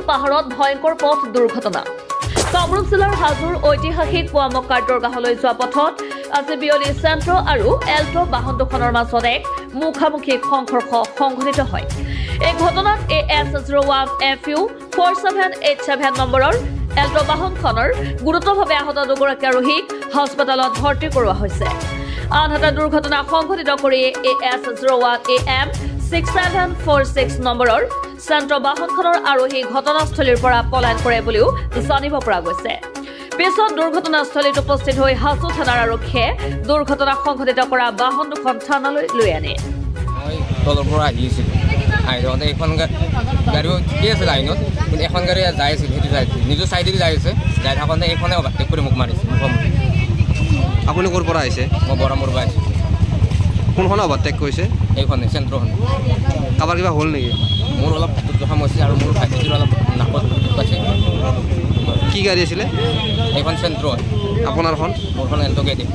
পাহাৰত ভয়ংকৰ পথ দুৰ্ঘটনা কামৰূপ জিলাৰ হাজোৰ ঐতিহাসিক পোৱামক্কাৰ দৰগাহলৈ যোৱা পথত আজি বিয়লি চেণ্ট্ৰ আৰু এল্ট' বাহন দুখনৰ মাজত এক মুখামুখি সংঘৰ্ষ সংঘটিত হয়। এই ঘটনাত AS01FU 4787 নম্বৰৰ এল্ট' বাহনখনৰ গুৰুতৰভাৱে আহত দুগৰাকী আৰোহীক হাস্পতালত ভৰ্তি কৰোৱা হৈছে। আনহাতে দুৰ্ঘটনা সংঘটিত কৰি AS01AM 6746 নম্বৰৰ চেণ্ট্ৰ বাহনখনৰ আৰোহী ঘটনাস্থলীৰ পৰা পলায়ন কৰে বুলিও জানিব পৰা গৈছে। পিছত দুৰ্ঘটনাস্থলীত উপস্থিত হৈ হাজো থানাৰ আৰক্ষীয়ে দুৰ্ঘটনা সংঘটিত কৰা বাহন দুখন থানালৈ লৈ আনে। মই তলৰ পৰা আহি আছিলোঁ, আহি থাকোঁতে এখন গাড়ীও ঠিকেই আছে লাইনত, কিন্তু এখন গাড়ী যাই আছিল, সেইটো যাই নিজৰ চাইডেদি যাই আছে, যাই থাকোঁতে এইখনে অভাৰটেক কৰি মোক মাৰিছে। আপুনি ক'ৰ পৰা আহিছে? মই বৰামূৰ পৰা আহিছোঁ। কোনখনে অভাৰটেক কৰিছে? এইখনে চেণ্ট্ৰখনে। কাৰোবাৰ কিবা হ'ল নেকি? মোৰ অলপ হাতত জখম হৈছে আৰু মোৰ ভাইটিটোৰ অলপ নাকত পাইছে। কি গাড়ী আছিলে? এইখন চেণ্ট্ৰ হয়, আপোনাৰখন? মোৰখন এল্ট' গাড়ী।